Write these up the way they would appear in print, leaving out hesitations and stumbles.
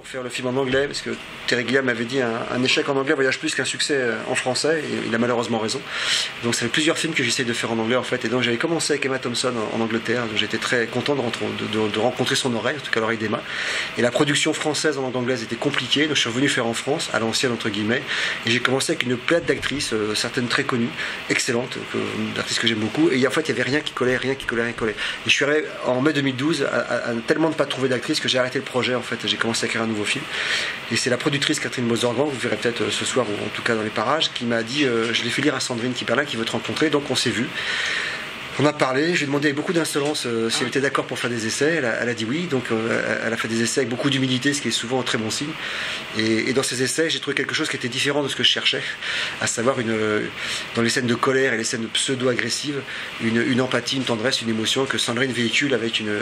faire le film en anglais, parce que Terry Gilliam m'avait dit un échec en anglais voyage plus qu'un succès en français, et il a malheureusement raison. Donc ça fait plusieurs films que j'essaie de faire en anglais en fait, et donc j'avais commencé avec Emma Thompson en Angleterre, donc j'étais très content de rencontrer son oreille, en tout cas l'oreille d'Emma. Et la production française en langue anglaise était compliquée, donc je suis revenu faire en France, à l'ancienne entre guillemets, et j'ai commencé avec une plate d'actrices, certaines très connues, excellentes, d'actrices que j'aime beaucoup, et en fait il n'y avait rien qui collait. Et je suis arrivé en mai 2012 à tellement ne pas trouver d'actrice que j'ai arrêté le projet en fait, j'ai commencé à écrire un nouveau film. Et c'est la productrice Catherine Bozorgan, vous verrez peut-être ce soir ou en tout cas dans les parages, qui m'a dit je l'ai fait lire à Sandrine Kiperlin qui veut te rencontrer, donc on s'est vu. On a parlé, je lui ai demandé avec beaucoup d'insolence si elle était d'accord pour faire des essais, elle a dit oui, donc elle a fait des essais avec beaucoup d'humilité, ce qui est souvent un très bon signe. Et dans ces essais, j'ai trouvé quelque chose qui était différent de ce que je cherchais, à savoir dans les scènes de colère et les scènes pseudo-agressives, une empathie, une tendresse, une émotion que Sandrine véhicule avec une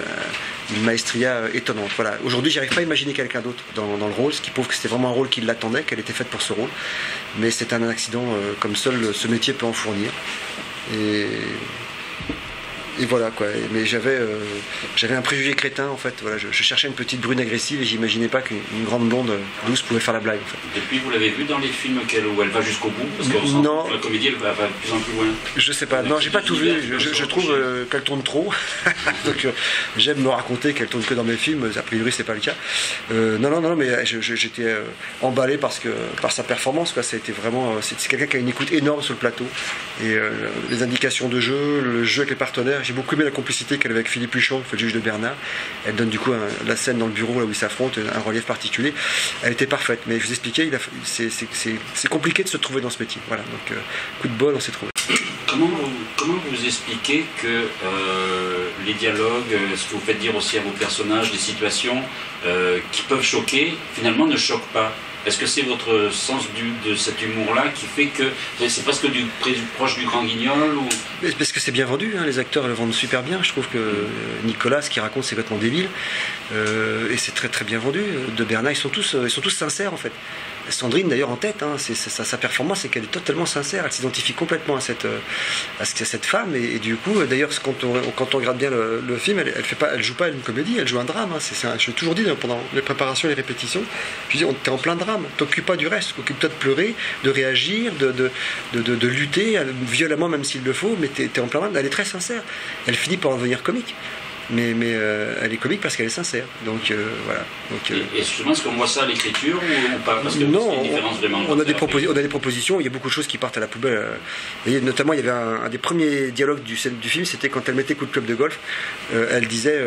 maestria étonnante. Voilà. Aujourd'hui, j'arrive pas à imaginer quelqu'un d'autre dans le rôle, ce qui prouve que c'était vraiment un rôle qui l'attendait, qu'elle était faite pour ce rôle. Mais c'est un accident comme seul ce métier peut en fournir. Et voilà quoi, mais j'avais un préjugé crétin en fait, voilà, je cherchais une petite brune agressive et j'imaginais pas qu'une grande blonde douce pouvait faire la blague en fait. Et puis vous l'avez vu dans les films où elle va jusqu'au bout, parce que non, la comédie elle va de plus en plus loin. Je sais pas, non j'ai pas tout vu, je trouve qu'elle tourne trop, donc j'aime me raconter qu'elle tourne que dans mes films, a priori c'est pas le cas. Non, mais j'étais emballé par sa performance quoi, ça a été vraiment, c'est quelqu'un qui a une écoute énorme sur le plateau, et les indications de jeu, le jeu avec les partenaires. J'ai beaucoup aimé la complicité qu'elle avait avec Philippe Huchon, le juge de Bernard. Elle donne du coup la scène dans le bureau là où ils s'affrontent, un relief particulier. Elle était parfaite, mais je vous expliquais, c'est compliqué de se trouver dans ce métier. Voilà, donc coup de bol, on s'est trouvé. Comment vous expliquez que les dialogues, ce que vous faites dire aussi à vos personnages, les situations qui peuvent choquer, finalement ne choquent pas? Est-ce que c'est votre sens de cet humour-là qui fait que c'est presque proche du grand guignol ou... Parce que c'est bien vendu, hein, les acteurs le vendent super bien. Je trouve que Nicolas, ce qu'il raconte, c'est complètement débile. Et c'est très très bien vendu. De Bernard, ils sont tous sincères en fait. Sandrine d'ailleurs en tête, hein, sa performance c'est qu'elle est totalement sincère, elle s'identifie complètement à cette femme et du coup d'ailleurs quand on regarde bien le film, elle joue pas une comédie, elle joue un drame, hein, je l'ai toujours dit pendant les préparations et les répétitions, je dis t'es en plein drame, t'occupes pas du reste, occupe-toi de pleurer, de réagir, de lutter violemment même s'il le faut, mais t'es en plein drame, elle est très sincère, elle finit par en devenir comique. Mais elle est comique parce qu'elle est sincère. Donc voilà. Et justement, est-ce qu'on voit ça à l'écriture ou pas? Parce que non, c'est une différence vraiment. On a des propositions, il y a beaucoup de choses qui partent à la poubelle. Notamment, il y avait un des premiers dialogues du film, c'était quand elle mettait coup de club de golf. Elle disait.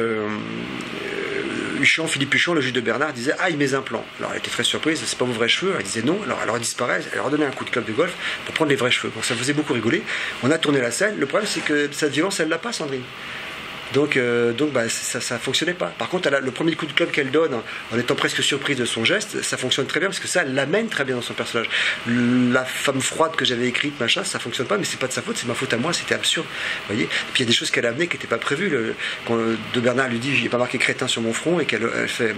Philippe Huchon, le juge de Bernard, disait « Aïe, mes implants ». Alors elle était très surprise, c'est pas vos vrais cheveux. Elle disait non, alors elle leur disparaît, elle leur donnait un coup de club de golf pour prendre les vrais cheveux. Bon, ça faisait beaucoup rigoler. On a tourné la scène, le problème c'est que cette violence, elle l'a pas, Sandrine. Donc ça fonctionnait pas. Par contre, le premier coup de club qu'elle donne, en étant presque surprise de son geste, ça fonctionne très bien parce que ça, elle l'amène très bien dans son personnage. La femme froide que j'avais écrite, machin, ça fonctionne pas, mais c'est pas de sa faute, c'est ma faute à moi, c'était absurde. Vous voyez. Et puis il y a des choses qu'elle a amenées qui n'étaient pas prévues. Quand de Bernard lui dit, j'ai pas marqué crétin sur mon front, et qu'elle fait,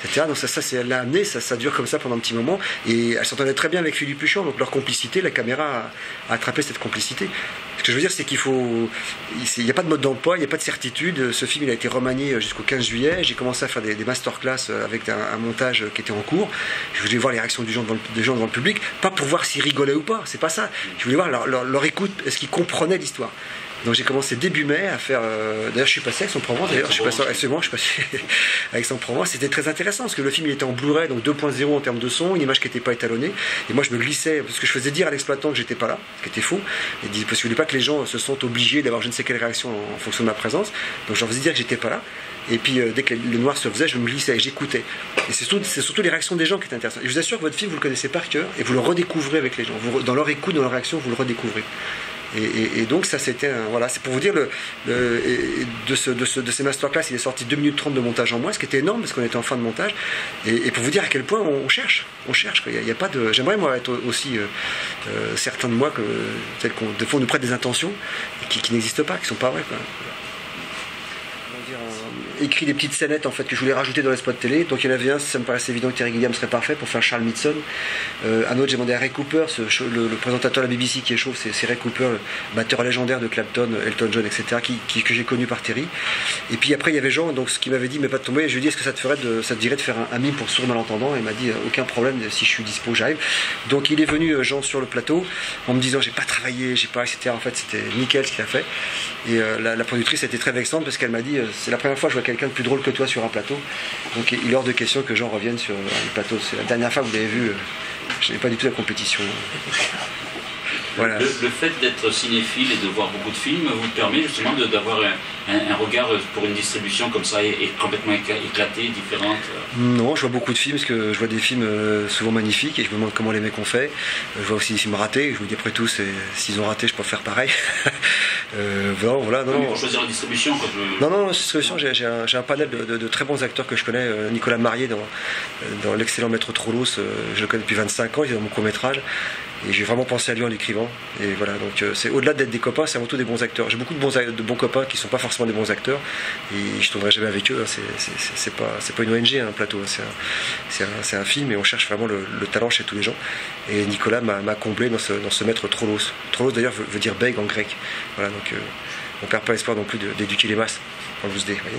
etc. Donc elle l'a amené, ça dure comme ça pendant un petit moment, et elle s'entendait très bien avec Philippe Huchon. Donc leur complicité, la caméra a attrapé cette complicité. Ce que je veux dire, c'est il n'y a pas de mode d'emploi, il n'y a pas de certitude. Ce film, il a été remanié jusqu'au 15 juillet. J'ai commencé à faire des masterclass avec un montage qui était en cours. Je voulais voir les réactions des gens devant le public, pas pour voir s'ils rigolaient ou pas, c'est pas ça. Je voulais voir leur écoute, est-ce qu'ils comprenaient l'histoire. Donc j'ai commencé début mai à faire. D'ailleurs, je suis passé à Aix-en-Provence. D'ailleurs, je suis passé à Aix-en-Provence. C'était très intéressant parce que le film il était en Blu-ray, donc 2.0 en termes de son, une image qui n'était pas étalonnée. Et moi, je me glissais parce que je faisais dire à l'exploitant que j'étais pas là, ce qui était faux. Et parce que je voulais pas que les gens se sentent obligés d'avoir je ne sais quelle réaction en fonction de ma présence. Donc, j'en faisais dire que j'étais pas là. Et puis dès que le noir se faisait, je me glissais et j'écoutais. Et c'est surtout les réactions des gens qui étaient intéressantes. Et je vous assure que votre film, vous le connaissez par cœur et vous le redécouvrez avec les gens. Dans leur écoute, dans leur réaction, vous le redécouvrez. Et donc ça c'était voilà, c'est pour vous dire de ces masterclass, il est sorti 2 minutes 30 de montage en moins, ce qui était énorme parce qu'on était en fin de montage, et pour vous dire à quel point on cherche quoi. Il y a pas de, j'aimerais moi être aussi certain de moi que tel qu'on des fois on nous prête des intentions qui n'existent pas, qui sont pas vraies quoi. écrit des petites scénettes en fait que je voulais rajouter dans les spots télé. Donc il y en avait un, ça me paraissait évident que Terry Gilliam serait parfait pour faire Charles Midson. Un autre, j'ai demandé à Ray Cooper, le présentateur de la BBC qui est chauve, c'est Ray Cooper, le batteur légendaire de Clapton, Elton John, etc., que j'ai connu par Terry. Et puis après il y avait Jean, donc ce qui m'avait dit mais pas de tomber. Je lui ai dit est-ce que ça te dirait de faire un mime pour sourds malentendants? Et il m'a dit aucun problème, si je suis dispo j'arrive. Donc il est venu Jean sur le plateau en me disant j'ai pas travaillé, j'ai pas, etc. En fait c'était nickel ce qu'il a fait. Et la productrice était très vexante parce qu'elle m'a dit c'est la première fois que je vois quelqu'un de plus drôle que toi sur un plateau. Donc il est hors de question que Jean revienne sur le plateau. C'est la dernière fois que vous l'avez vu, je n'ai pas du tout la compétition. Voilà. Le fait d'être cinéphile et de voir beaucoup de films vous permet justement d'avoir un regard pour une distribution comme ça et complètement éclatée, différente. Non, je vois beaucoup de films parce que je vois des films souvent magnifiques et je me demande comment les mecs ont fait. Je vois aussi des films ratés. Je me dis après tout, s'ils ont raté, je peux faire pareil. Voilà, non. Pour choisir la distribution, quoi. Non, la distribution, j'ai un panel de très bons acteurs que je connais. Nicolas Marié dans l'excellent Maître Trollos, je le connais depuis 25 ans, il est dans mon court-métrage. Et j'ai vraiment pensé à lui en l'écrivant. Et voilà, donc c'est au-delà d'être des copains, c'est avant tout des bons acteurs. J'ai beaucoup de bons copains qui ne sont pas forcément des bons acteurs. Et je ne tournerai jamais avec eux. C'est pas une ONG, un plateau. C'est un film et on cherche vraiment le talent chez tous les gens. Et Nicolas m'a comblé dans ce Maître Trollos. Trollos d'ailleurs veut dire bègue en grec. Voilà, donc on ne perd pas espoir non plus d'éduquer les masses en loose day, voyez.